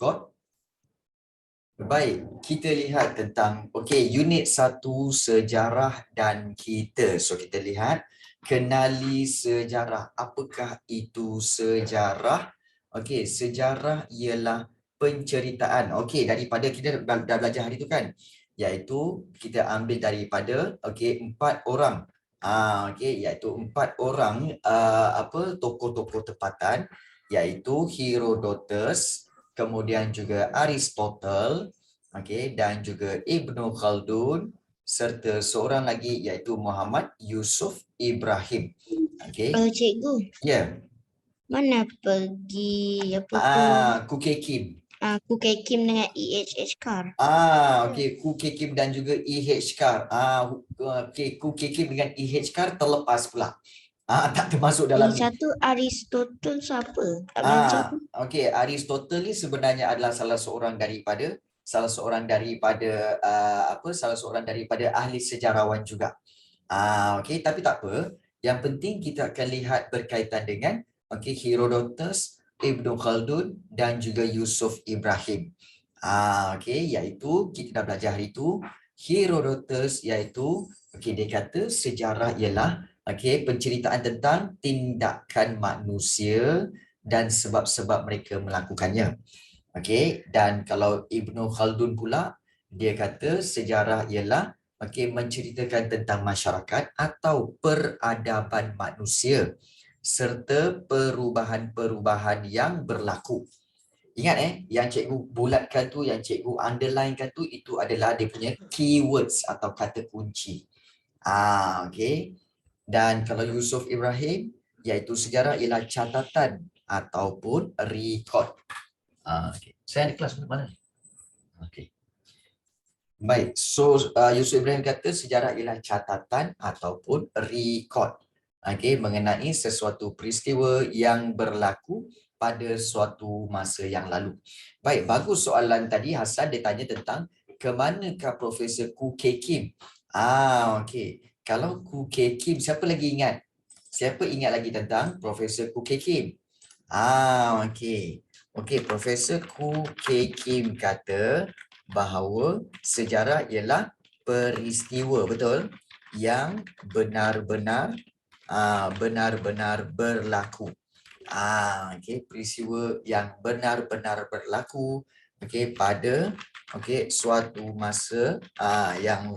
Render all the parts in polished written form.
rekod. Baik, kita lihat tentang unit 1 sejarah dan kita. So kita lihat kenali sejarah. Apakah itu sejarah? Sejarah ialah penceritaan. Daripada kita dah belajar hari itu kan, iaitu kita ambil daripada 4 orang. Iaitu 4 orang tokoh-tokoh tempatan, iaitu Herodotus, kemudian juga Aristotle, dan juga Ibnu Khaldun, serta seorang lagi iaitu Muhammad Yusuf Ibrahim. Cikgu. Ya. Mana pergi apa tu? Kuke Kim. Kuke Kim dengan EHH Kar. Kuke Kim dan juga EH Kar. Kuke Kim dengan EH Kar terlepas pula. Tak termasuk dalam Yang satu Aristotle siapa? Tak belajar. Aristotle ni sebenarnya adalah salah seorang daripada ahli sejarawan juga. Tapi tak apa. Yang penting kita akan lihat berkaitan dengan Herodotus, Ibnu Khaldun dan juga Yusuf Ibrahim. Iaitu kita dah belajar hari itu, Herodotus iaitu dia kata sejarah ialah penceritaan tentang tindakan manusia dan sebab-sebab mereka melakukannya. Dan kalau Ibnu Khaldun pula, dia kata sejarah ialah menceritakan tentang masyarakat atau peradaban manusia serta perubahan-perubahan yang berlaku. Ingat yang cikgu bulatkan tu, yang cikgu underlinekan tu, itu adalah dia punya keywords atau kata kunci. Dan kalau Yusuf Ibrahim, iaitu sejarah ialah catatan ataupun rekod. Saya ada kelas mana? Baik, so Yusuf Ibrahim kata sejarah ialah catatan ataupun rekod mengenai sesuatu peristiwa yang berlaku pada suatu masa yang lalu. Baik, bagus soalan tadi. Hasan dia tanya tentang ke manakah Profesor Kuke Kim. Kalau Kuke Kim, siapa lagi ingat? Siapa ingat lagi tentang Profesor Kuke Kim? Profesor Kuke Kim kata bahawa sejarah ialah peristiwa, betul, yang benar-benar berlaku. Peristiwa yang benar-benar berlaku pada suatu masa yang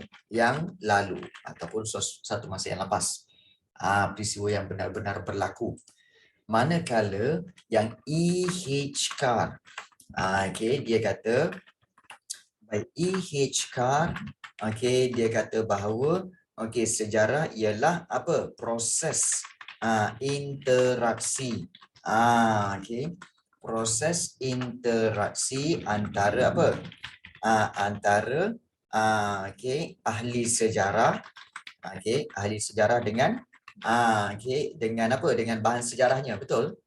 lalu ataupun suatu masa yang lepas. Peristiwa yang benar-benar berlaku. Manakala yang E.H. Carr, dia kata E.H. Carr, dia kata bahawa sejarah ialah apa? Proses interaksi. Proses interaksi antara apa? Antara ahli sejarah, ahli sejarah dengan dengan apa? Dengan bahan sejarahnya, betul?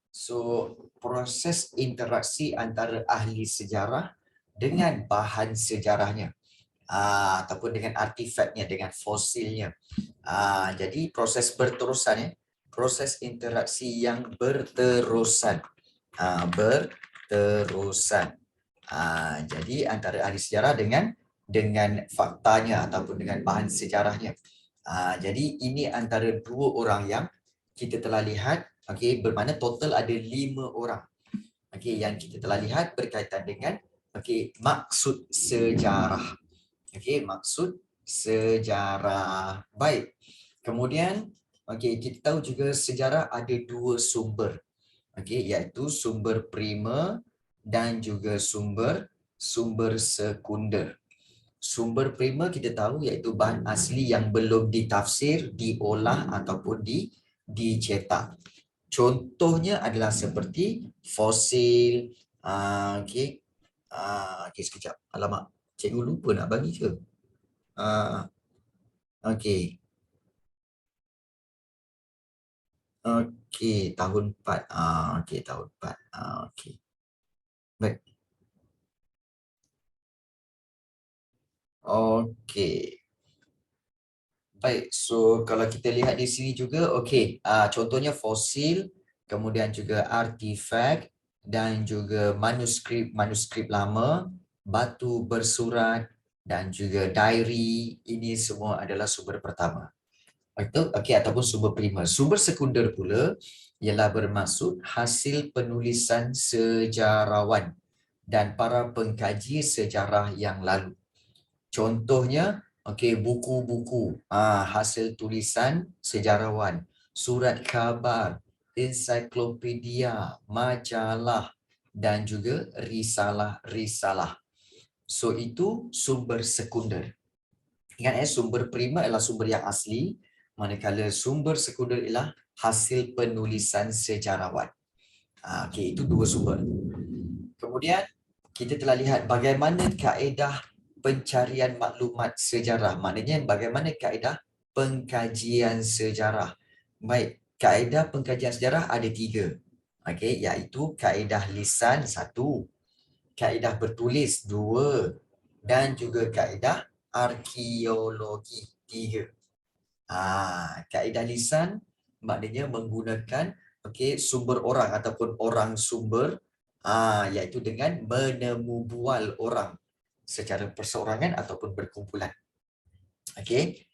So proses interaksi antara ahli sejarah dengan bahan sejarahnya, ataupun dengan artifaknya, dengan fosilnya. Jadi proses berterusan, proses interaksi yang berterusan. Jadi antara ahli sejarah dengan faktanya ataupun dengan bahan sejarahnya. Jadi ini antara dua orang yang kita telah lihat, bermakna total ada 5 orang yang kita telah lihat berkaitan dengan maksud sejarah. Maksud sejarah. Baik. Kemudian kita tahu juga sejarah ada 2 sumber. Iaitu sumber primer dan juga sumber sekunder. Sumber primer kita tahu iaitu bahan asli yang belum ditafsir, diolah ataupun dicetak. Contohnya adalah seperti fosil. Sekejap. Alamak, cikgu lupa nak bagi ke? Tahun 4. Tahun 4. Baik. Baik, so kalau kita lihat di sini juga, contohnya fosil, kemudian juga artifak, dan juga manuskrip lama, batu bersurat dan juga diary. Ini semua adalah sumber pertama. Okey, ataupun sumber primer. Sumber sekunder pula ialah bermaksud hasil penulisan sejarawan dan para pengkaji sejarah yang lalu. Contohnya, okey, buku-buku, hasil tulisan sejarawan, surat khabar, ensiklopedia, majalah dan juga risalah-risalah. So itu sumber sekunder. Ingat sumber primer adalah sumber yang asli, manakala sumber sekunder ialah hasil penulisan sejarawan. Okey, itu dua sumber. Kemudian kita telah lihat bagaimana kaedah pencarian maklumat sejarah. Maknanya bagaimana kaedah pengkajian sejarah. Baik, kaedah pengkajian sejarah ada 3. Okey, iaitu kaedah lisan 1, kaedah bertulis 2 dan juga kaedah arkeologi 3. Kaedah lisan maknanya menggunakan sumber orang ataupun orang sumber, iaitu dengan menemu bual orang secara perseorangan ataupun berkumpulan. Okey.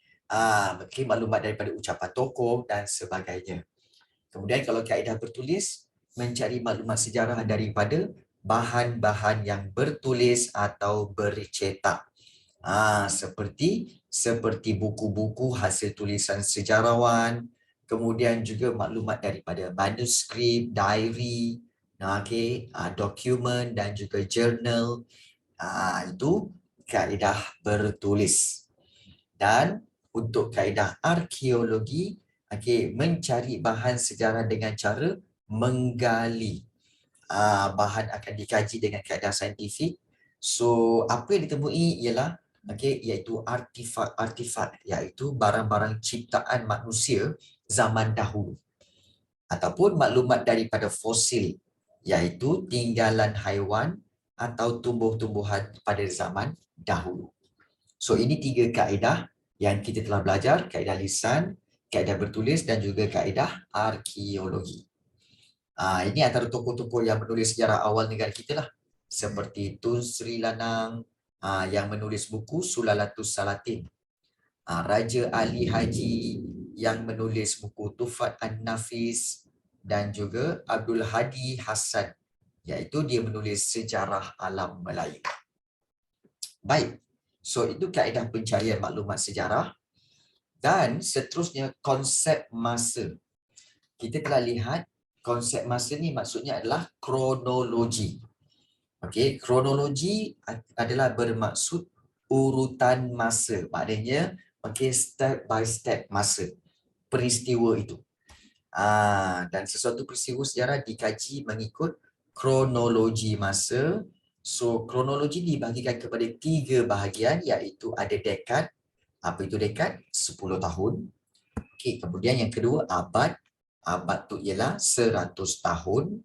Maklumat daripada ucapan tokoh dan sebagainya. Kemudian kalau kaedah bertulis, mencari maklumat sejarah daripada bahan-bahan yang bertulis atau bercetak. Seperti buku-buku hasil tulisan sejarawan, kemudian juga maklumat daripada manuskrip, diary, dokumen dan juga jurnal. Itu kaedah bertulis. Dan untuk kaedah arkeologi, mencari bahan sejarah dengan cara menggali. Bahan akan dikaji dengan kaedah saintifik. So apa yang ditemui ialah iaitu artifak-artifak, iaitu barang-barang ciptaan manusia zaman dahulu, ataupun maklumat daripada fosil, iaitu tinggalan haiwan atau tumbuh-tumbuhan pada zaman dahulu. So ini 3 kaedah yang kita telah belajar, kaedah lisan, kaedah bertulis dan juga kaedah arkeologi. Ini antara tokoh-tokoh yang menulis sejarah awal negara kita lah. Seperti Tun Sri Lanang yang menulis buku Sulalatus Salatin. Raja Ali Haji yang menulis buku Tufat An-Nafis dan juga Abdul Hadi Hassan, iaitu dia menulis sejarah alam Melayu. Baik. So itu kaedah pencarian maklumat sejarah. Dan seterusnya konsep masa. Kita telah lihat konsep masa ni maksudnya adalah kronologi. Okey, kronologi adalah bermaksud urutan masa. Maknanya step by step masa peristiwa itu. Dan sesuatu peristiwa sejarah dikaji mengikut kronologi masa. So kronologi dibahagikan kepada 3 bahagian, iaitu ada dekad. Apa itu dekad? 10 tahun. Okey, kemudian yang kedua abad. Abad tu ialah 100 tahun.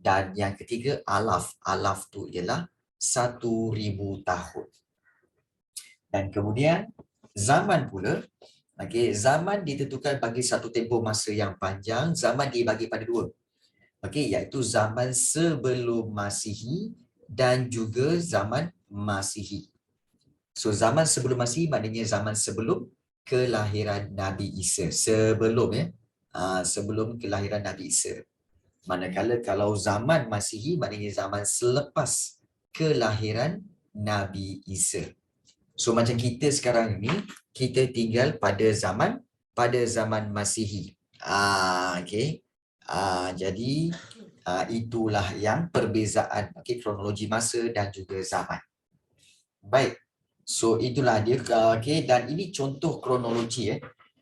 Dan yang ketiga alaf. Alaf tu ialah 1000 tahun. Dan kemudian zaman pula. Zaman ditentukan bagi satu tempoh masa yang panjang. Zaman dibagi pada 2. Iaitu zaman sebelum Masihi dan juga zaman Masihi. So zaman sebelum Masihi maknanya zaman sebelum kelahiran Nabi Isa. Sebelum kelahiran Nabi Isa. Manakala kalau zaman Masihi maknanya zaman selepas kelahiran Nabi Isa. So macam kita sekarang ni, kita tinggal pada zaman Masihi. Jadi itulah yang perbezaan kronologi masa dan juga zaman. Baik. So itulah dia. Dan ini contoh kronologi.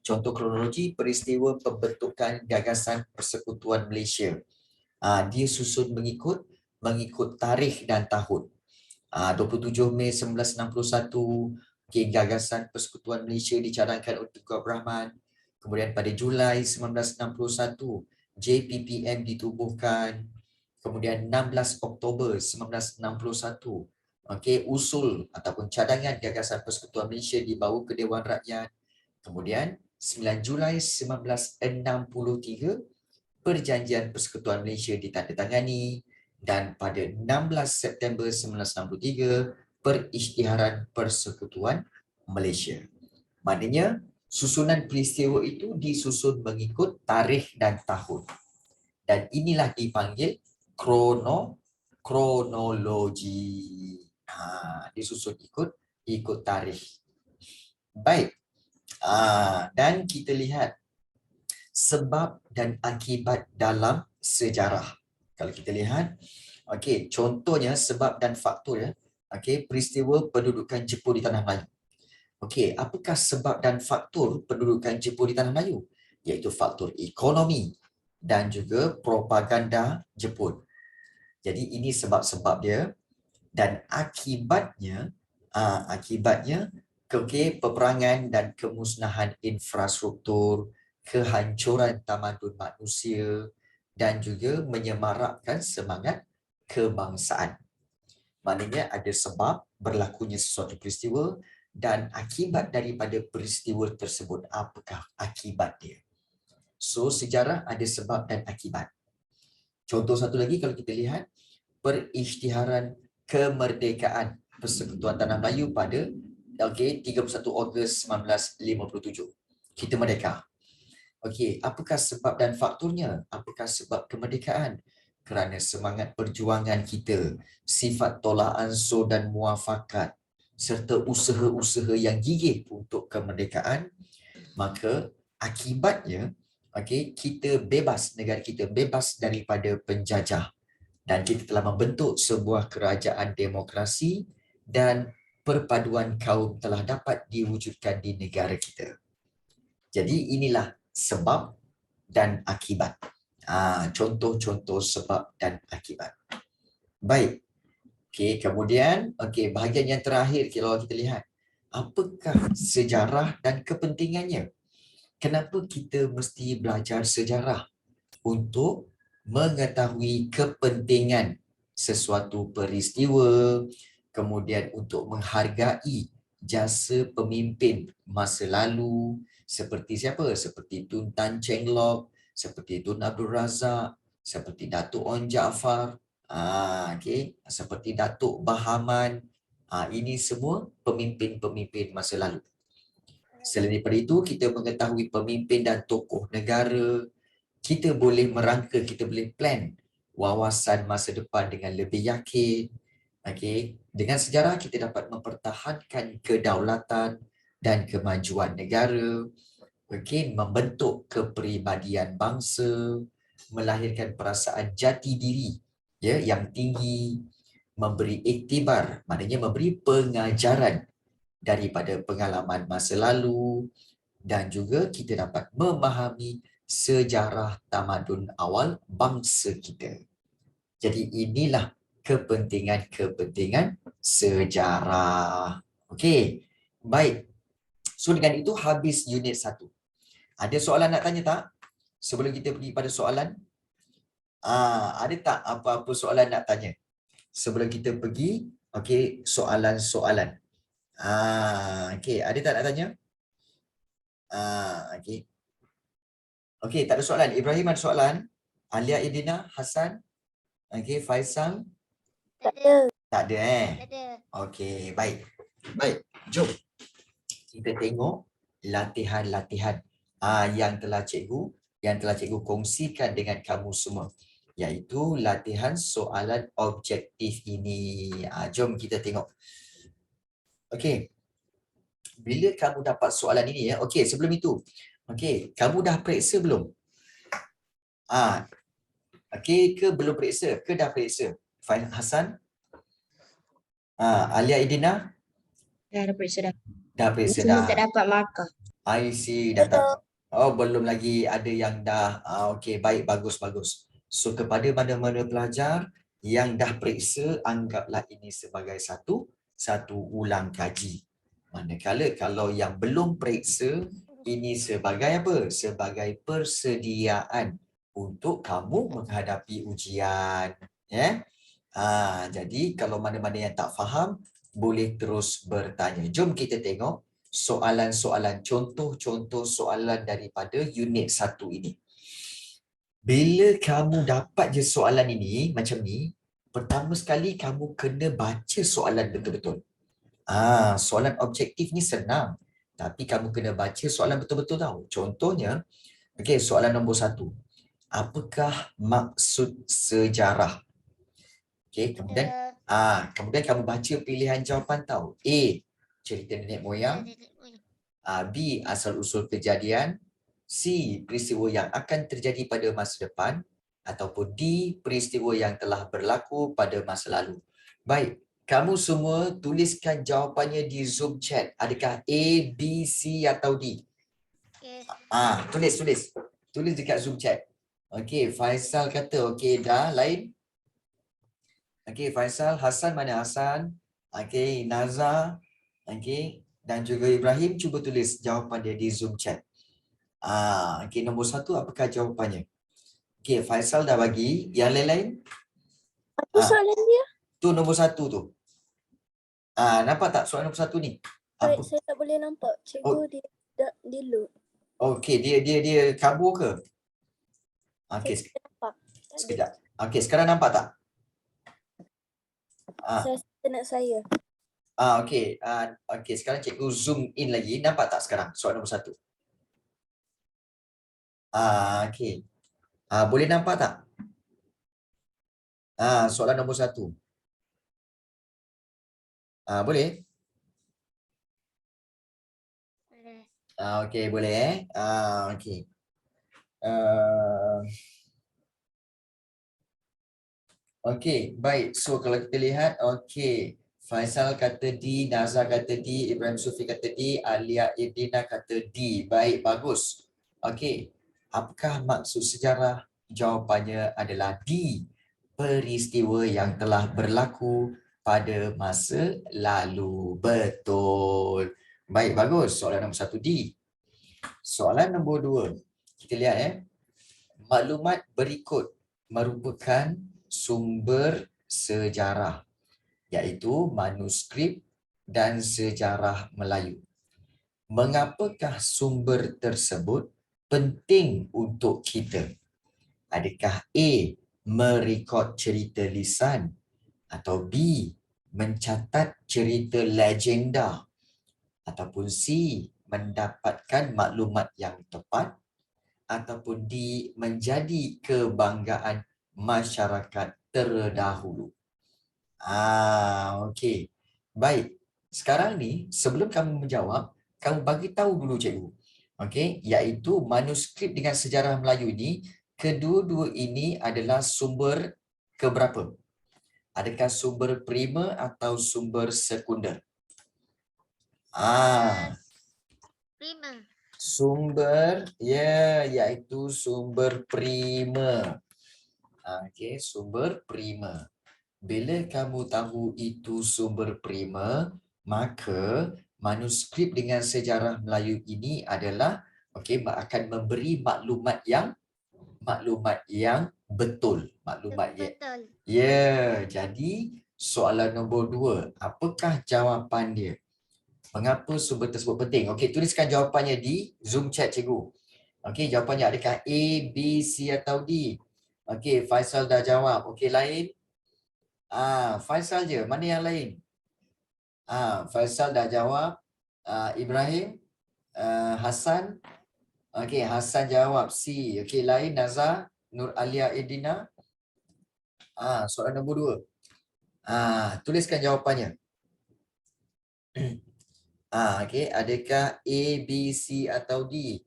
Contoh kronologi peristiwa pembentukan gagasan Persekutuan Malaysia. Dia susun mengikut tarikh dan tahun. 27 Mei 1961, gagasan Persekutuan Malaysia dicadangkan oleh Tunku Abdul Rahman. Kemudian pada Julai 1961, JPPM ditubuhkan. Kemudian 16 Oktober 1961, usul ataupun cadangan gagasan Persekutuan Malaysia dibawa ke Dewan Rakyat. Kemudian 9 Julai 1963, Perjanjian Persekutuan Malaysia ditandatangani. dan pada 16 September 1963 Perisytiharan Persekutuan Malaysia. Maknanya susunan peristiwa itu disusun mengikut tarikh dan tahun. Dan inilah dipanggil kronologi. Disusun ikut tarikh. Baik. Dan kita lihat sebab dan akibat dalam sejarah. Kalau kita lihat, okey, contohnya sebab dan faktor ya. Okey, peristiwa pendudukan Jepun di tanah Melayu. Okey, apakah sebab dan faktor pendudukan Jepun di tanah Melayu? Iaitu faktor ekonomi dan juga propaganda Jepun. Jadi ini sebab-sebab dia, dan akibatnya peperangan dan kemusnahan infrastruktur, kehancuran tamadun manusia dan juga menyemarakkan semangat kebangsaan. Maknanya ada sebab berlakunya sesuatu peristiwa dan akibat daripada peristiwa tersebut. Apakah akibat dia? So, sejarah ada sebab dan akibat. Contoh satu lagi kalau kita lihat, Perisytiharan Kemerdekaan Persekutuan Tanah Melayu pada 31 Ogos 1957. Kita merdeka. Okey, apakah sebab dan faktornya? Apakah sebab kemerdekaan? Kerana semangat perjuangan kita, sifat tolak ansur dan muafakat, serta usaha-usaha yang gigih untuk kemerdekaan, maka akibatnya, okey, kita bebas, negara kita bebas daripada penjajah. Dan kita telah membentuk sebuah kerajaan demokrasi dan perpaduan kaum telah dapat diwujudkan di negara kita. Jadi inilah sebab dan akibat. Contoh-contoh sebab dan akibat. Baik. Okey, kemudian bahagian yang terakhir kalau kita lihat, apakah sejarah dan kepentingannya? Kenapa kita mesti belajar sejarah? Untuk mengetahui kepentingan sesuatu peristiwa, kemudian untuk menghargai jasa pemimpin masa lalu, seperti siapa? Seperti Tun Tan Cheng Lock, seperti Tun Abdul Razak, seperti Datuk Onn Jaafar, seperti Datuk Bahaman. Ini semua pemimpin-pemimpin masa lalu. Selain daripada itu, kita mengetahui pemimpin dan tokoh negara, kita boleh merangka, kita boleh plan wawasan masa depan dengan lebih yakin. Dengan sejarah kita dapat mempertahankan kedaulatan dan kemajuan negara, membentuk kepribadian bangsa, melahirkan perasaan jati diri yang tinggi, memberi iktibar, maknanya memberi pengajaran daripada pengalaman masa lalu, dan juga kita dapat memahami sejarah tamadun awal bangsa kita. Jadi inilah kepentingan sejarah. Okey, baik. So dengan itu habis unit 1. Ada soalan nak tanya tak? Sebelum kita pergi pada soalan, ada tak apa-apa soalan nak tanya? Sebelum kita pergi, soalan-soalan. Ada tak nak tanya? Okey, tak ada soalan. Ibrahim ada soalan? Alia Idina, Hasan? Faisal? Tak ada. Tak ada Tak ada. Okey, baik. Baik, jom kita tengok latihan-latihan yang telah cikgu kongsikan dengan kamu semua, iaitu latihan soalan objektif ini. Jom kita tengok. Okey. Bila kamu dapat soalan ini okey, sebelum itu, kamu dah periksa belum? Ke belum periksa? Ke dah periksa? Hasan? Alia Idina? Dah periksa dah. Dah periksa Cuma dah. tak dapat markah. I see, dah tak. Oh, belum lagi ada yang dah. Okey, baik, bagus. So, kepada mana-mana pelajar yang dah periksa, anggaplah ini sebagai satu ulang kaji. Manakala kalau yang belum periksa, ini sebagai apa? Sebagai persediaan untuk kamu menghadapi ujian. Jadi kalau mana-mana yang tak faham, boleh terus bertanya. Jom kita tengok soalan-soalan, contoh-contoh soalan daripada unit 1 ini. Bila kamu dapat je soalan ini macam ni, Pertama sekali kamu kena baca soalan betul-betul. Soalan objektif ni senang. Tapi kamu kena baca soalan betul-betul tau. Contohnya, soalan nombor 1. Apakah maksud sejarah? Kemudian kamu baca pilihan jawapan tau. A, cerita nenek moyang. B, asal-usul kejadian. C, peristiwa yang akan terjadi pada masa depan. Ataupun D, peristiwa yang telah berlaku pada masa lalu. Baik, kamu semua tuliskan jawapannya di Zoom chat. Adakah A, B, C atau D? Tulis. Tulis dekat Zoom chat. Okey, Faisal kata okey dah. Lain? Okey, Faisal. Hasan, mana Hasan? Okey, Naza. Okey, dan juga Ibrahim, cuba tulis jawapan dia di Zoom chat. Okey, nombor 1 apakah jawapannya? Okey, Faisal dah bagi. Yang lain-lain? Apa soalan dia? Tu nombor 1 tu. Nampak tak soalan nombor 1 ni? Saya tak boleh nampak. Cikgu dia load. Okey, dia kabur ke? Okey, Saya nampak. sekejap. Okey, sekarang nampak tak? Saya nak saya. Okey. Okey, sekarang cikgu zoom in lagi. Nampak tak sekarang soalan nombor 1? Okey. Boleh nampak tak? Soalan nombor 1. Boleh? Okey, boleh okey. Okey, baik. So kalau kita lihat, okey. Faisal kata D, Naza kata D, Ibrahim Sufi kata D, Alia Idina kata D. Baik, bagus. Okey. Apakah maksud sejarah? Jawapannya adalah D. Peristiwa yang telah berlaku pada masa lalu. Betul. Baik, bagus. Soalan nombor 1 D. Soalan nombor 2. Kita lihat maklumat berikut merupakan sumber sejarah, iaitu manuskrip dan sejarah Melayu. Mengapakah sumber tersebut penting untuk kita? Adakah A, merekod cerita lisan, atau B, mencatat cerita legenda, ataupun C, mendapatkan maklumat yang tepat, ataupun D, menjadi kebanggaan masyarakat terdahulu. Okey. Baik. Sekarang ni, sebelum kamu menjawab, kamu bagi tahu dulu cikgu. Okey, iaitu manuskrip dengan sejarah Melayu ini, kedua-dua ini adalah sumber keberapa? Adakah sumber primer atau sumber sekunder? Primer. Sumber, iaitu sumber primer. Okey, sumber primer. Bila kamu tahu itu sumber primer, maka manuskrip dengan sejarah Melayu ini adalah akan memberi maklumat yang betul. Betul. Jadi soalan nombor 2, apakah jawapan dia? Mengapa sumber tersebut penting? Okey, tuliskan jawapannya di Zoom chat cikgu. Okey, jawapannya adakah A, B, C atau D? Okey, Faisal dah jawab. Okey, lain? Faisal je. Mana yang lain? Faisal dah jawab. Ibrahim, Hasan. Okey, Hasan jawab C. Okey, lain? Naza, Nur Alia Edina. Soalan nombor 2. Tuliskan jawapannya. Okey, adakah A, B, C atau D?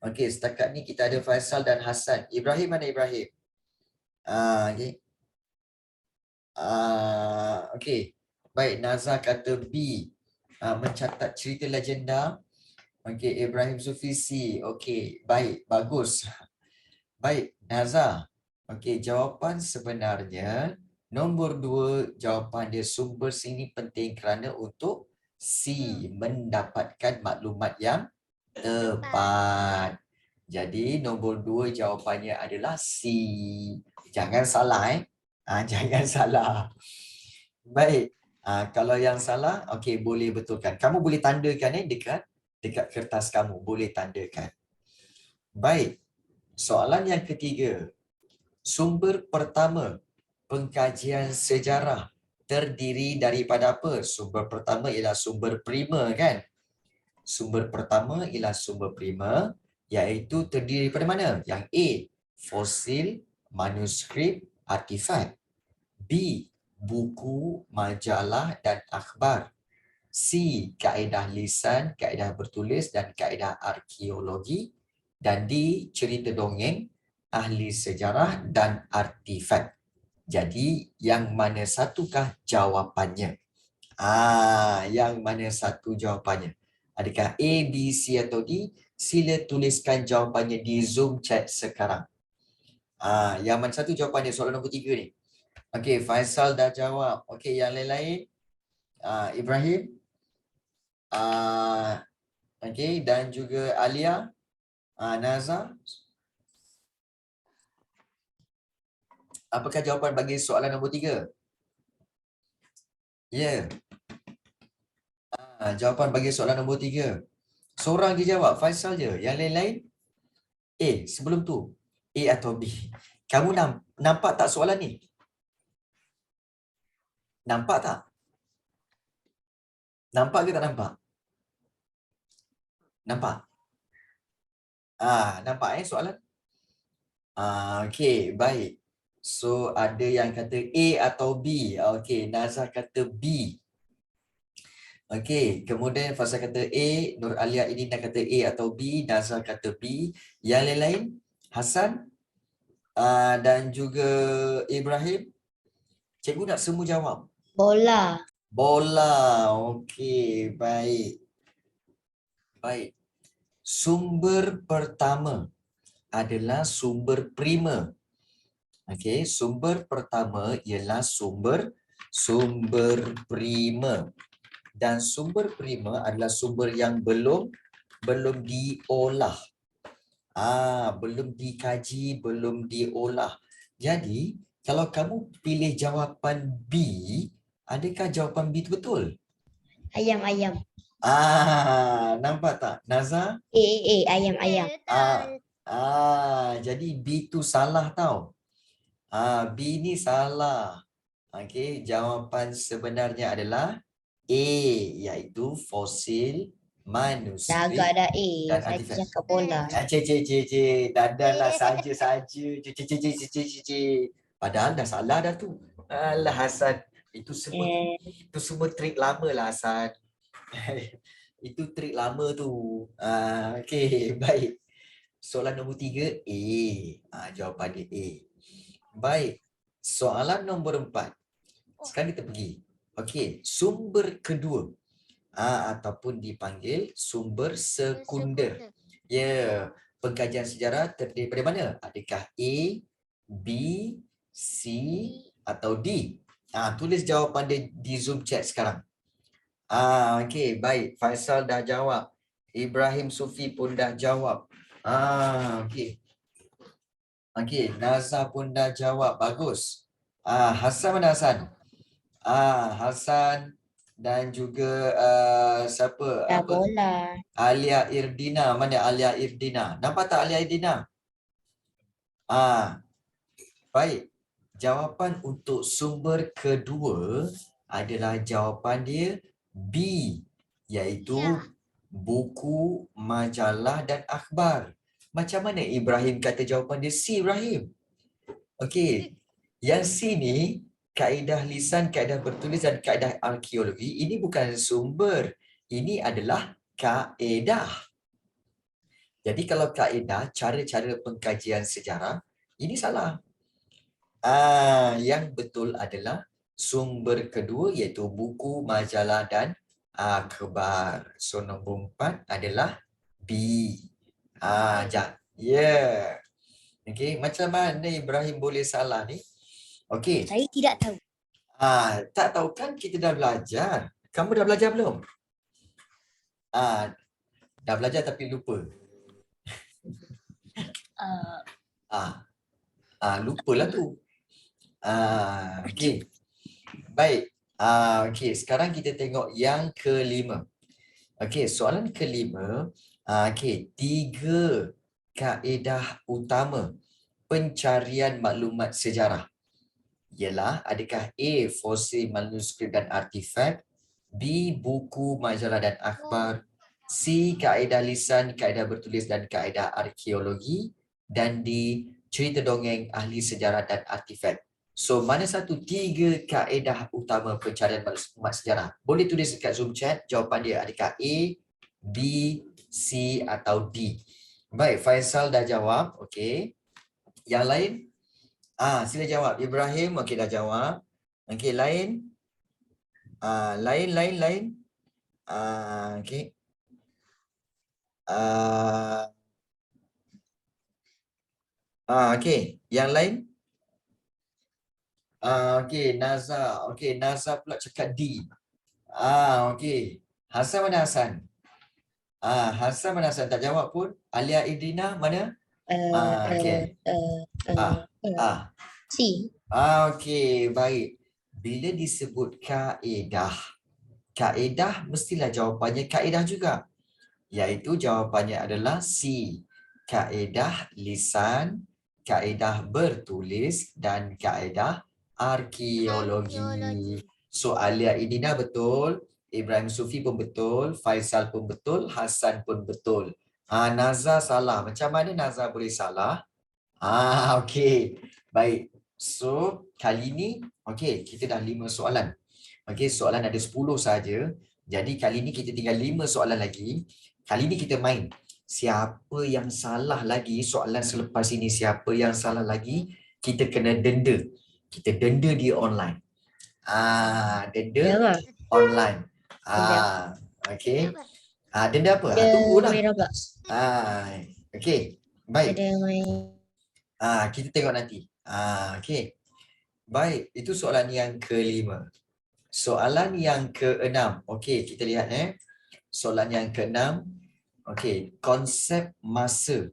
Okey, setakat ni kita ada Faisal dan Hasan. Ibrahim, mana Ibrahim? Okey. Okey. Baik, Naza kata B. Mencatat cerita legenda. Okey, Ibrahim Sufi C. Okey, baik, bagus. Baik, Naza. Okey, jawapan sebenarnya nombor 2, jawapan dia sumber sini penting kerana untuk C, mendapatkan maklumat yang tepat. Jadi nombor 2 jawapannya adalah C. Jangan salah jangan salah. Baik. Kalau yang salah, okey, boleh betulkan. Kamu boleh tandakan dekat kertas kamu, boleh tandakan. Baik. Soalan yang ketiga. Sumber pertama pengkajian sejarah terdiri daripada apa? Sumber pertama ialah sumber prima kan? Sumber pertama ialah sumber prima, iaitu terdiri daripada mana? Yang A, fosil, manuskrip, artifak. B, buku, majalah dan akhbar. C, kaedah lisan, kaedah bertulis dan kaedah arkeologi. Dan D, cerita dongeng, ahli sejarah dan artifak. Jadi yang mana satukah jawapannya? Yang mana satu jawapannya? Adakah A, B, C atau D? Sila tuliskan jawapannya di Zoom chat sekarang. Yang mana satu jawapannya? Soalan nombor 3 ni. Okey, Faisal dah jawab. Okey, yang lain-lain? Ibrahim? Okey, dan juga Alia? Naza? Apakah jawapan bagi soalan nombor 3? Ya. Jawapan bagi soalan nombor 3. Seorang je jawab, Faisal je. Yang lain-lain? Sebelum tu, A atau B? Kamu nampak tak soalan ni? Nampak tak? Nampak ke tak nampak? Nampak? Nampak soalan? Okey, baik. So, ada yang kata A atau B. Okey, Nazar kata B. Okey, kemudian Faisal kata A, Nur Alia ini nak kata A atau B, Nazar kata B. Yang lain-lain? Hasan dan juga Ibrahim. Cikgu nak semua jawab. Bola. Bola. Okey, baik. Baik. Sumber pertama adalah sumber prima. Okey, sumber pertama ialah sumber prima. Dan sumber prima adalah sumber yang belum diolah. Belum dikaji, belum diolah. Jadi, kalau kamu pilih jawapan B, adakah jawapan B itu betul? Ayam. Nampak tak? Naza? Ayam. Jadi B tu salah tau. B ni salah. Okey, jawapan sebenarnya adalah A, iaitu fosil, manuskrip. Dah agak dah dan saya artifak. cakap bola. Dandanlah saja. Padahal dah salah dah tu. Alah Hasan, itu semua trik lama lah Hasan. Itu trik lama tu. Okey, baik. Soalan nombor 3 A. Jawapan dia A. Baik. Soalan nombor 4. Sekarang kita pergi. Okey, sumber kedua ataupun dipanggil sumber sekunder. Ya, pengkajian sejarah terdiri daripada mana? Adakah A, B, C atau D? Tulis jawapan dia di Zoom chat sekarang. Okey, baik. Faisal dah jawab. Ibrahim Sufi pun dah jawab. Okey. Okey, Naza pun dah jawab. Bagus. Hasan mana Hasan? Hasan dan juga siapa? Bola. Alia Irdina. Mana Alia Irdina? Nampak tak Alia Irdina? Baik. Jawapan untuk sumber kedua adalah jawapan dia B, iaitu buku, majalah dan akhbar. Macam mana Ibrahim kata jawapan dia C, Ibrahim? Okey. Yang C ni kaedah lisan, kaedah bertulis dan kaedah arkeologi, ini bukan sumber. Ini adalah kaedah. Jadi kalau kaedah, cara-cara pengkajian sejarah, ini salah. Yang betul adalah sumber kedua iaitu buku, majalah dan akhbar. So nombor 4 adalah B. Yeah. Okey, macam mana Ibrahim boleh salah ni? Okey. Saya tidak tahu. Tak tahu kan kita dah belajar. Kamu dah belajar belum? Dah belajar tapi lupa. Lupalah tu. Okey. Baik. Okey, sekarang kita tengok yang kelima. Okey, soalan kelima. Okey, 3 kaedah utama pencarian maklumat sejarah. Ialah adakah A. fosil manuskrip dan artifak, B. buku, majalah dan akhbar, C. kaedah lisan, kaedah bertulis dan kaedah arkeologi, dan D. cerita dongeng, ahli sejarah dan artifak. So mana satu 3 kaedah utama pencarian maklumat sejarah? Boleh tulis dekat Zoom chat jawapan dia, adakah A, B, C atau D. Baik, Faisal dah jawab. Okey. Yang lain? Sila jawab. Ibrahim, okey dah jawab. Okey, lain? Lain. Okey. Okey. Yang lain? Okey, Naza. Okey, Naza pula cakap D. Okey. Hasan mana Hasan? Hasan mana Hasan? Tak jawab pun. Alia Idrina mana? Okey. C. Okey, baik. Bila disebut kaedah, mestilah jawapannya kaedah juga. Iaitu jawapannya adalah C. Kaedah lisan, kaedah bertulis dan kaedah arkeologi. So Alia Idina betul, Ibrahim Sufi pun betul, Faisal pun betul, Hasan pun betul. Naza salah. Macam mana Naza boleh salah? Okey. Baik. So, kali ni, okey, kita dah 5 soalan. Okey, soalan ada 10 saja. Jadi, kali ni kita tinggal 5 soalan lagi. Kali ni kita main. Siapa yang salah lagi, soalan selepas ini, siapa yang salah lagi, kita kena denda. Kita denda dia online. Denda online. Okey. Denda apa? Tunggulah. Okey. Baik. Ada main. Kita tengok nanti. Okey. Baik, itu soalan yang ke-5. Soalan yang ke-6. Okey, kita lihat Soalan yang ke-6. Okey, konsep masa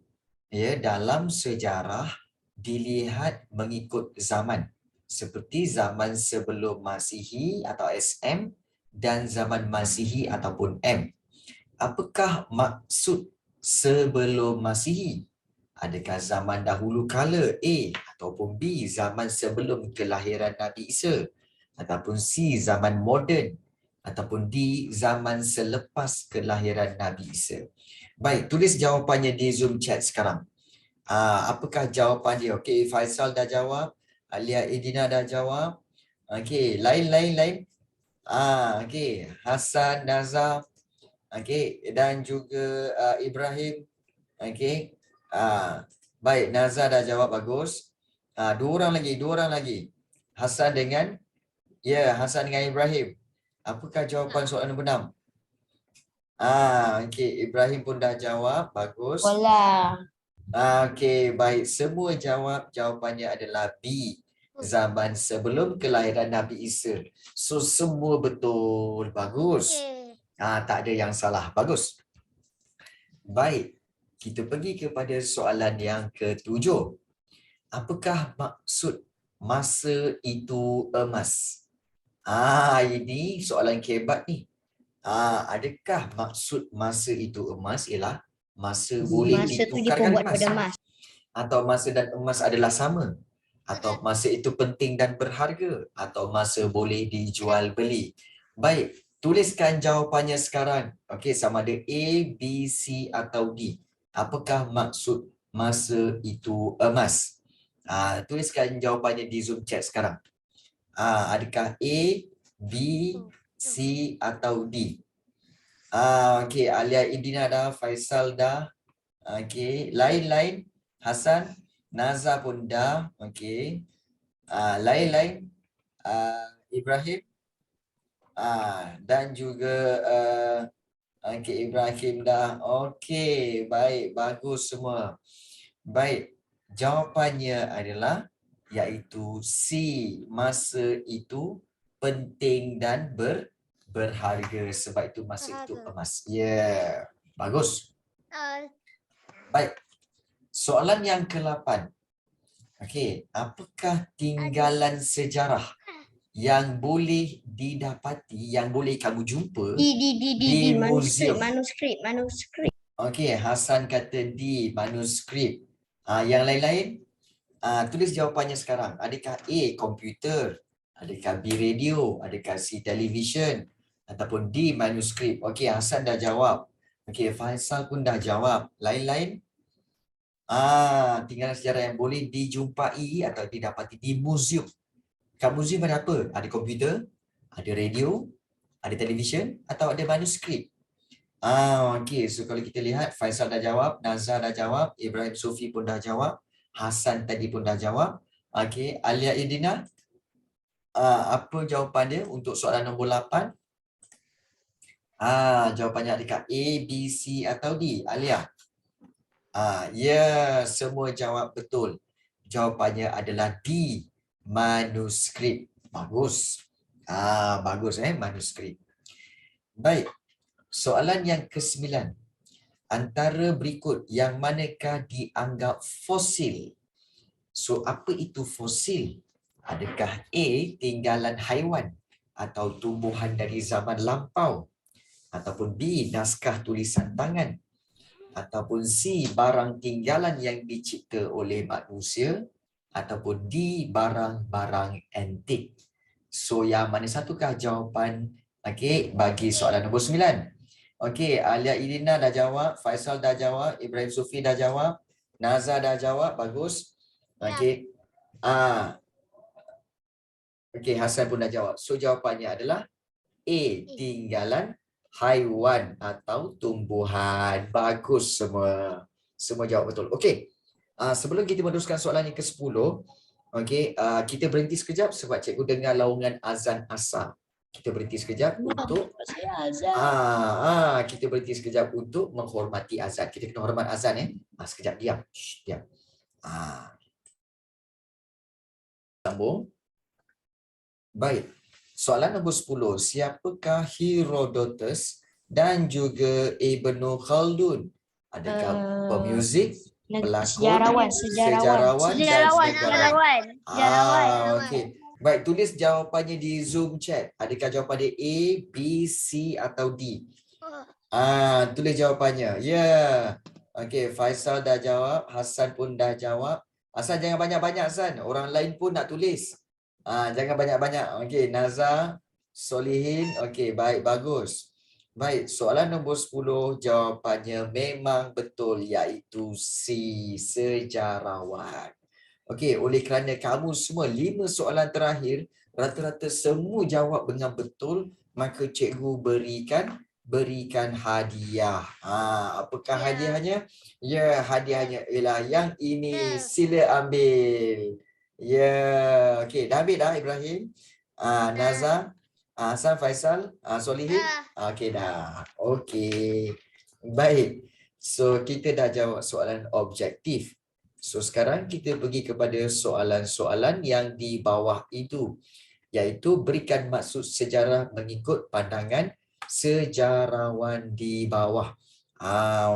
dalam sejarah dilihat mengikut zaman. Seperti zaman sebelum Masihi atau SM dan zaman Masihi ataupun M. Apakah maksud sebelum Masihi? Adakah zaman dahulu kala A ataupun B zaman sebelum kelahiran Nabi Isa ataupun C zaman moden ataupun D zaman selepas kelahiran Nabi Isa. Baik, tulis jawapannya di Zoom chat sekarang. Apakah jawapan dia? Okey, Faisal dah jawab, Alia Idina dah jawab. Okey, lain. Okey, Hasan, Nazar, okey, dan juga Ibrahim. Okey. Baik, Nazar dah jawab bagus. Dua orang lagi. Hasan dengan Hasan dengan Ibrahim. Apakah jawapan soalan nombor 6? Okey, Ibrahim pun dah jawab, bagus. Bola. Okey, baik. Semua jawab, jawapannya adalah B. Zaman sebelum kelahiran Nabi Isa. So semua betul, bagus. Tak ada yang salah, bagus. Baik. Kita pergi kepada soalan yang ke-7. Apakah maksud masa itu emas? Ini soalan kebat ni. Adakah maksud masa itu emas ialah masa boleh ditukarkan emas? Atau masa dan emas adalah sama? Atau masa itu penting dan berharga? Atau masa boleh dijual beli? Baik, tuliskan jawapannya sekarang. Okey, sama ada A, B, C atau D. Apakah maksud masa itu emas? Tuliskan jawapannya di Zoom chat sekarang. Adakah A, B, C atau D? Okey, Alia Idina dah, Faisal dah. Okey, lain. Hasan, Naza pun dah. Okey. Lain. Ibrahim. Dan juga okey, Ibrahim dah. Okey, baik, bagus semua. Baik, jawapannya adalah iaitu C. Masa itu penting dan berharga, sebab itu masa itu emas. Bagus. Baik. Soalan yang ke-8. Okey, apakah tinggalan sejarah yang boleh didapati, yang boleh kamu jumpa di museum? Manuskrip. Okey, Hasan kata D, manuskrip. Yang lain-lain? Tulis jawapannya sekarang. Adakah A, komputer? Adakah B, radio? Adakah C, television? Ataupun D, manuskrip? Okey, Hasan dah jawab. Okey, Faisal pun dah jawab. Lain-lain? Tinggalan sejarah yang boleh dijumpai atau didapati di muzium. Kat muzium ada apa? Ada komputer, ada radio, ada televisyen atau ada manuskrip? Okey. So kalau kita lihat, Faisal dah jawab, Nazar dah jawab, Ibrahim Sufi pun dah jawab, Hasan tadi pun dah jawab. Okey, Alia Idina, apa jawapan dia untuk soalan nombor 8? Jawapannya adakah A, B, C atau D? Alia? Ya, semua jawab betul. Jawapannya adalah D, manuskrip. Bagus. Bagus manuskrip. Baik. Soalan yang ke-9. Antara berikut yang manakah dianggap fosil? So, apa itu fosil? Adakah A, tinggalan haiwan atau tumbuhan dari zaman lampau? Ataupun B, naskah tulisan tangan? Ataupun C, barang tinggalan yang dicipta oleh manusia? Ataupun D, barang-barang antik? So, yang mana satukah jawapan bagi soalan nombor 9? Okey, Alia Irina dah jawab, Faisal dah jawab, Ibrahim Sufi dah jawab, Nazar dah jawab, bagus. Okey. Okey, Hasan pun dah jawab. So jawapannya adalah A, tinggalan haiwan atau tumbuhan. Bagus semua. Semua jawab betul. Okey. Sebelum kita meneruskan soalan yang ke-10, okey, kita berhenti sekejap sebab cikgu dengar laungan azan asar. Kita berhenti sekejap untuk kita berhenti sekejap untuk menghormati azan. Kita kena hormat azan sekejap diam. Diam. Sambung. Baik. Soalan nombor 10. Siapakah Herodotus dan juga Ibnu Khaldun? Adakah pemuzik, pelakon, sejarawan dan negarawan? Okey. Baik, tulis jawapannya di Zoom chat. Adakah jawapan dia A, B, C atau D? Tulis jawapannya. Ya. Okey, Faisal dah jawab, Hasan pun dah jawab. Hasan jangan banyak-banyak Hasan. Orang lain pun nak tulis. Jangan banyak-banyak. Okey, Nazar, Solihin. Okey, baik, bagus. Baik, soalan nombor 10 jawapannya memang betul iaitu C, sejarawan. Okey, oleh kerana kamu semua 5 soalan terakhir rata-rata semua jawab dengan betul, maka cikgu berikan hadiah. Apakah hadiahnya? Ya, hadiahnya ialah yang ini. Sila ambil. Ya, okey, dah ambil dah Ibrahim. Nazar, Hasan, Faisal, Solihin. Okey dah. Okey. Baik. So kita dah jawab soalan objektif. So sekarang kita pergi kepada soalan-soalan yang di bawah itu, iaitu berikan maksud sejarah mengikut pandangan sejarawan di bawah.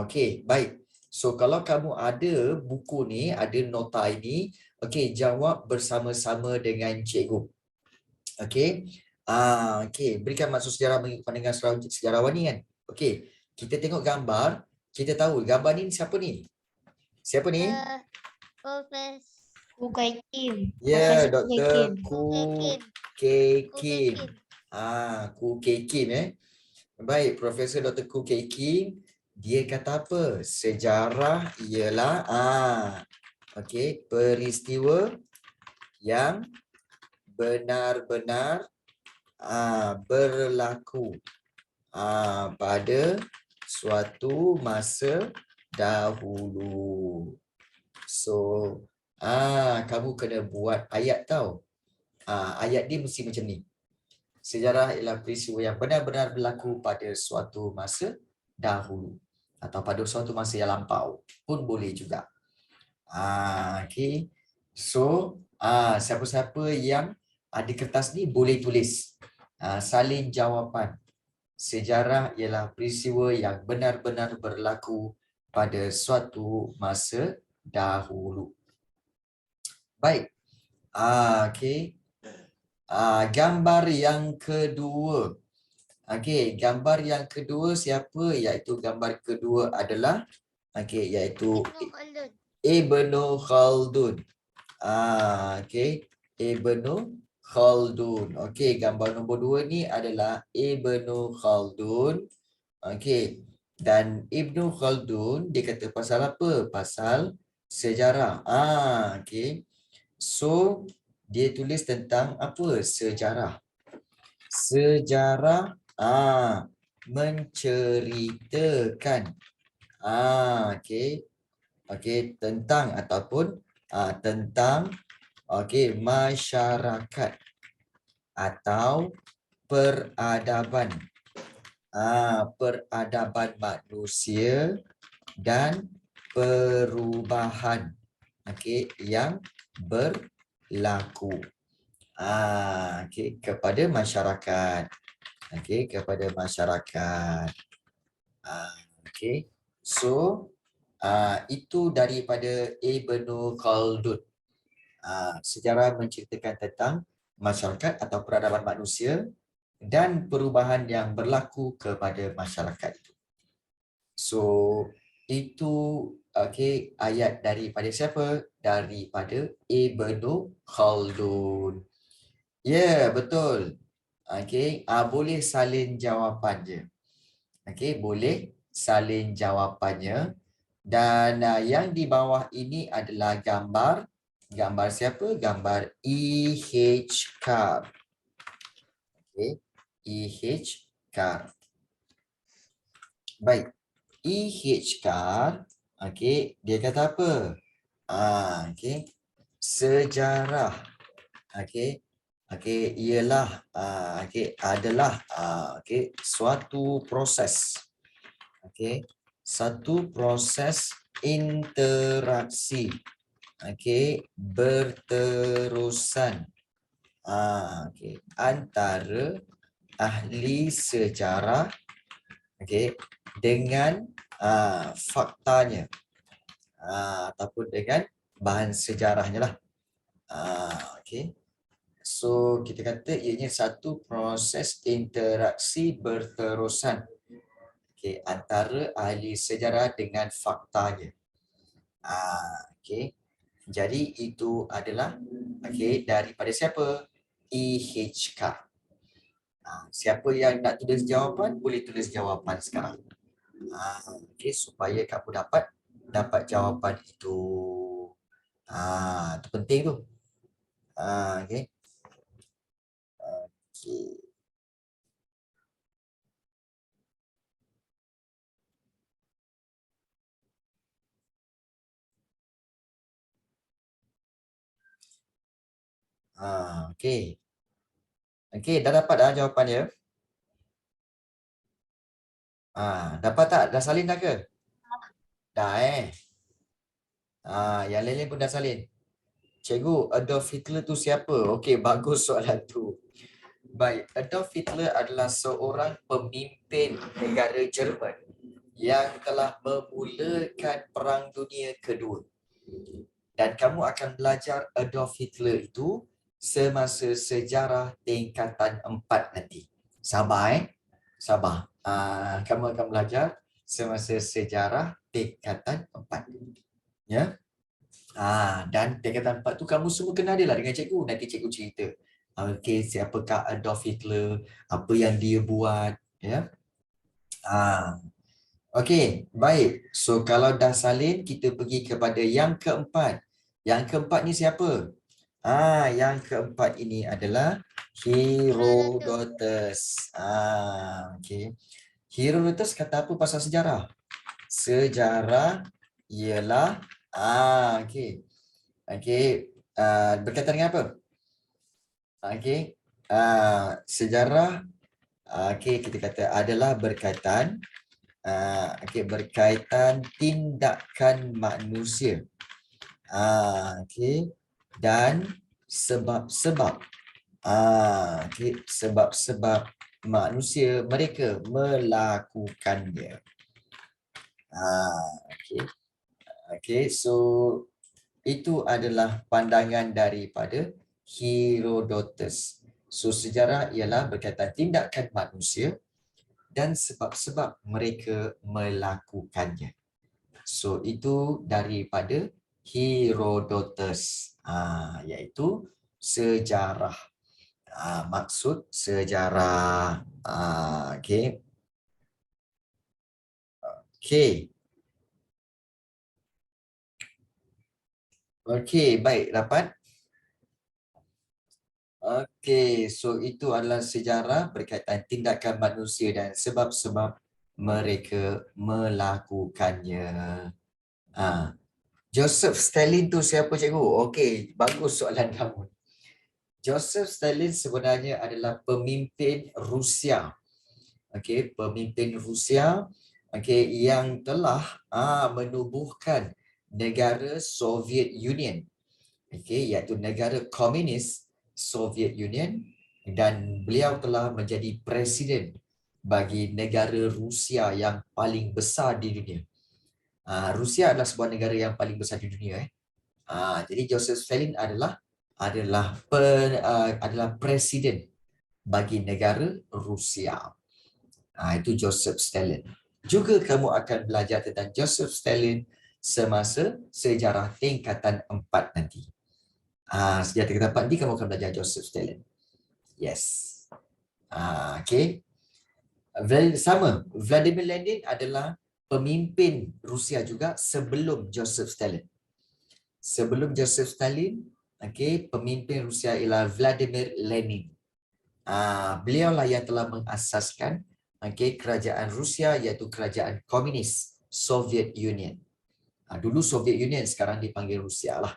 Okey, baik. So kalau kamu ada buku ni, ada nota ini, okey, jawab bersama-sama dengan cikgu. Okey. Okey, berikan maksud sejarah mengikut pandangan sejarawan ni kan. Okey, kita tengok gambar, kita tahu gambar ni siapa ni? Siapa ni? Ku Kai Kim. Ya, Profesor Dr. Ku Ku Kei Kim. Ku Kei Kim Baik, Profesor Dr. Ku Kei Kim, dia kata apa? Sejarah ialah okey, peristiwa yang benar-benar berlaku pada suatu masa dahulu. So, kamu kena buat ayat tau. Ayat dia mesti macam ni. Sejarah ialah peristiwa yang benar-benar berlaku pada suatu masa dahulu atau pada suatu masa yang lampau pun boleh juga. Okey. So, siapa-siapa yang ada kertas ni boleh tulis. Salin jawapan. Sejarah ialah peristiwa yang benar-benar berlaku pada suatu masa dahulu. Baik. Okey. Gambar yang kedua. Okey, gambar yang kedua siapa? Iaitu gambar kedua adalah iaitu Ibnu Khaldun. Okey. Ibnu Khaldun. Okey, gambar nombor 2 ni adalah Ibnu Khaldun. Okey. Dan Ibnu Khaldun dia kata pasal apa? Pasal sejarah. Okey. So dia tulis tentang apa? Sejarah. Sejarah menceritakan okey. Okey, tentang ataupun tentang okey masyarakat atau peradaban. Peradaban manusia dan perubahan okey yang berlaku okey kepada masyarakat. Okey, kepada masyarakat. Okey. So itu daripada Ibnu Khaldun. Sejarah menceritakan tentang masyarakat atau peradaban manusia dan perubahan yang berlaku kepada masyarakat itu. So itu okey ayat daripada siapa? Daripada Ibnu Khaldun. Ya, betul. Okey, boleh salin jawapan je. Okey, boleh salin jawapannya. Dan yang di bawah ini adalah gambar. Gambar siapa? Gambar E.H. Carr. Okey, E.H. Carr. Baik. E.H. Carr, okey, dia kata apa? Okey. Sejarah. Okey. Okey, ialah okey adalah okey suatu proses. Okey. Satu proses interaksi. Okey, berterusan. Okey, antara ahli sejarah okey dengan faktanya ataupun dengan bahan sejarahnya lah. Okey. So kita kata ianya satu proses interaksi berterusan okey antara ahli sejarah dengan faktanya. Okey. Jadi itu adalah okey daripada siapa? E.H. Carr. Siapa yang nak tulis jawapan boleh tulis jawapan sekarang. Okey supaya kamu dapat jawapan itu. Itu penting tu. Okey. Okey. Okey. Okey, dah dapat dah jawapan dia? Dapat tak? Dah salin dah ke? Dah yang lain-lain pun dah salin. Cikgu, Adolf Hitler tu siapa? Okey, bagus soalan tu. Baik, Adolf Hitler adalah seorang pemimpin negara Jerman yang telah memulakan Perang Dunia Kedua. Dan kamu akan belajar Adolf Hitler itu semasa sejarah tingkatan 4 nanti. Sabar sabar. Kamu akan belajar semasa sejarah tingkatan 4. Ya. Dan tingkatan 4 tu kamu semua kenal dia lah dengan cikgu. Nanti cikgu cerita. Okey, siapakah Adolf Hitler, apa yang dia buat, ya. Okey, baik. So kalau dah salin, kita pergi kepada yang keempat. Yang keempat ni siapa? Yang keempat ini adalah Herodotus. Okey. Herodotus kata apa pasal sejarah? Sejarah ialah okey. Okey, berkaitan dengan apa? Okey. Sejarah okey kita kata adalah berkaitan berkaitan tindakan manusia. Okey, dan sebab-sebab sebab-sebab manusia mereka melakukannya. Okey, so itu adalah pandangan daripada Herodotus. So sejarah ialah berkaitan tindakan manusia dan sebab-sebab mereka melakukannya. So itu daripada Herodotus. Iaitu sejarah. Maksud sejarah. Okey. Okey. Okey, baik, dapat. Okey, so itu adalah sejarah berkaitan tindakan manusia dan sebab-sebab mereka melakukannya. Joseph Stalin tu siapa cikgu? Okey, bagus soalan kamu. Joseph Stalin sebenarnya adalah pemimpin Rusia. Okey, pemimpin Rusia yang telah menubuhkan negara Soviet Union. Iaitu negara komunis Soviet Union, dan beliau telah menjadi presiden bagi negara Rusia yang paling besar di dunia. Rusia adalah sebuah negara yang paling besar di dunia. Jadi Joseph Stalin adalah presiden bagi negara Rusia. Itu Joseph Stalin. Juga kamu akan belajar tentang Joseph Stalin semasa sejarah tingkatan 4 nanti. Sejarah tingkatan 4 nanti kamu akan belajar Joseph Stalin. Yes. Okey. Sama, Vladimir Lenin adalah pemimpin Rusia juga sebelum Joseph Stalin. Sebelum Joseph Stalin, pemimpin Rusia ialah Vladimir Lenin. Beliaulah yang telah mengasaskan kerajaan Rusia, iaitu kerajaan komunis Soviet Union. Dulu Soviet Union, sekarang dipanggil Rusia lah.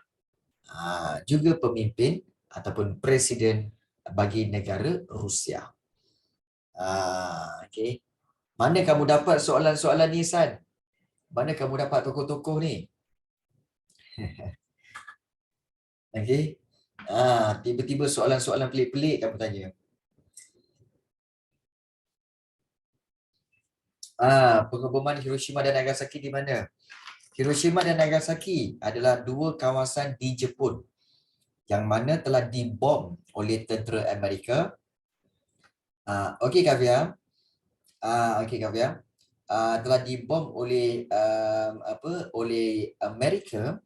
Juga pemimpin ataupun presiden bagi negara Rusia. Okey. Mana kamu dapat soalan-soalan ni, San? Mana kamu dapat tokoh-tokoh ni? Okey. Tiba-tiba soalan-soalan pelik-pelik kamu tanya. Pengeboman Hiroshima dan Nagasaki di mana? Hiroshima dan Nagasaki adalah dua kawasan di Jepun yang mana telah dibom oleh tentera Amerika. Okey Kavya. Telah dibom oleh oleh Amerika.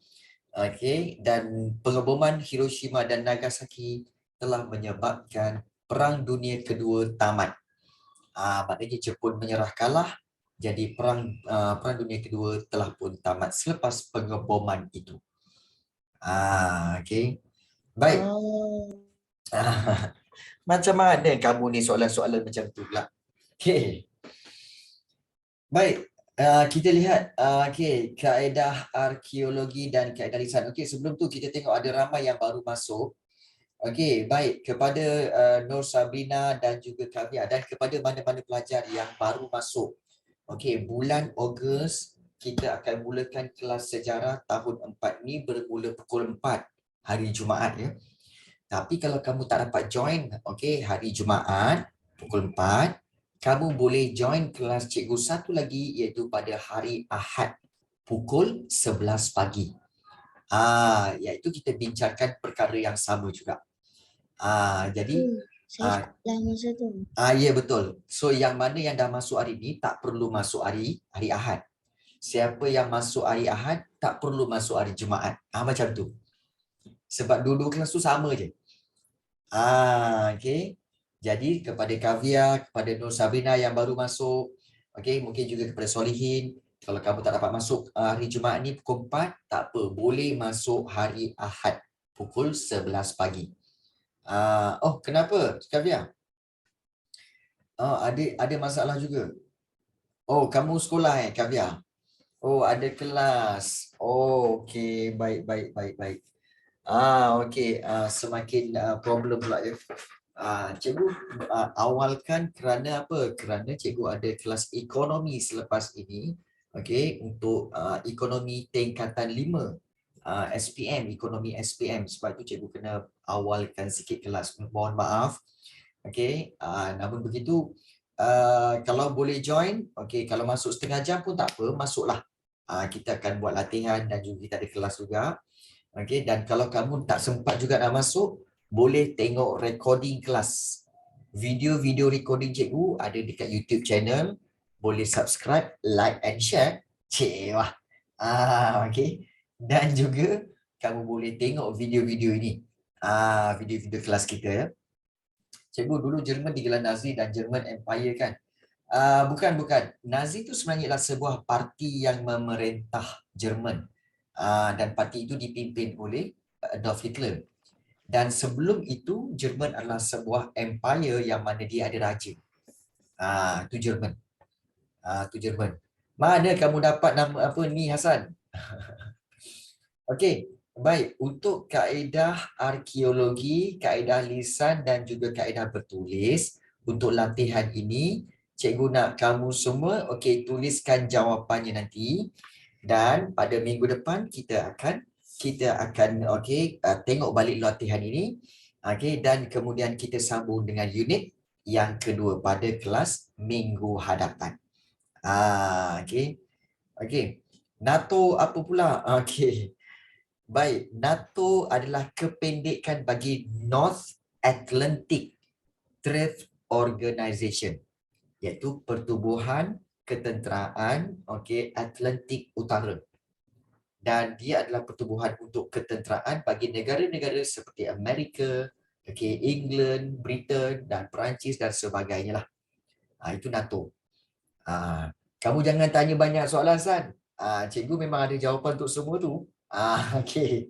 Dan pengeboman Hiroshima dan Nagasaki telah menyebabkan Perang Dunia Kedua tamat. Maknanya Jepun menyerah kalah. Jadi Perang Dunia Kedua telah pun tamat selepas pengeboman itu. Okey. Baik. Macam mana kamu ni soalan-soalan macam tu pula? Okey. Baik. Kita lihat kaedah arkeologi dan kaedah lisan. Okey, sebelum tu kita tengok ada ramai yang baru masuk. Okey, baik, kepada Nur Sabrina dan juga Kavya, dan kepada mana-mana pelajar yang baru masuk. Okey, bulan Ogos kita akan mulakan kelas sejarah tahun 4 ni bermula pukul 4 hari Jumaat ya. Tapi kalau kamu tak dapat join hari Jumaat pukul 4, kamu boleh join kelas cikgu satu lagi, iaitu pada hari Ahad pukul 11 pagi. Iaitu kita bincangkan perkara yang sama juga. Jadi Saya sekolah masa tu. ya betul. So yang mana yang dah masuk hari ni tak perlu masuk hari Ahad. Siapa yang masuk hari Ahad tak perlu masuk hari Jumaat. Macam tu. Sebab dua-dua kelas tu sama je. Okey. Jadi kepada Kavya, kepada Nur Sabrina yang baru masuk, mungkin juga kepada Solihin, kalau kamu tak dapat masuk hari Jumaat ni pukul 4, tak apa, boleh masuk hari Ahad pukul 11 pagi. Kenapa Kavya? Ada masalah juga. Kamu sekolah Kavya? Ada kelas. Okey, baik. Semakin problem pula ya. Cikgu awalkan kerana apa? Kerana cikgu ada kelas ekonomi selepas ini. Untuk ekonomi tingkatan 5. SPM, ekonomi SPM. Sebab itu cikgu kena awalkan sikit kelas. Mohon maaf. Namun begitu, kalau boleh join, kalau masuk setengah jam pun tak apa, masuklah. Kita akan buat latihan dan juga kita ada kelas juga. Dan kalau kamu tak sempat juga nak masuk, boleh tengok recording kelas. Video-video recording cikgu ada dekat YouTube channel. Boleh subscribe, like and share. Dan juga kamu boleh tengok video-video ini. Video-video kelas kita ya. Cikgu, dulu Jerman digelar Nazi dan German Empire kan? Bukan. Nazi itu sebenarnya adalah sebuah parti yang memerintah Jerman. Dan parti itu dipimpin oleh Adolf Hitler. Dan sebelum itu, Jerman adalah sebuah empire yang mana dia ada raja. Itu Jerman. Itu Jerman. Mana kamu dapat nama apa ni, Hasan? Okey, baik. Untuk kaedah arkeologi, kaedah lisan dan juga kaedah bertulis, untuk latihan ini, cikgu nak kamu semua tuliskan jawapannya nanti, dan pada minggu depan kita akan tengok balik latihan ini, dan kemudian kita sambung dengan unit yang kedua pada kelas minggu hadapan. NATO apa pula? Baik, NATO adalah kependekan bagi North Atlantic Treaty Organization, iaitu Pertubuhan Ketenteraan Atlantik Utara. Dan dia adalah pertubuhan untuk ketenteraan bagi negara-negara seperti Amerika, England, Britain dan Perancis dan sebagainya lah. Itu NATO. Kamu jangan tanya banyak soalan, San. Cikgu memang ada jawapan untuk semua tu. Okey.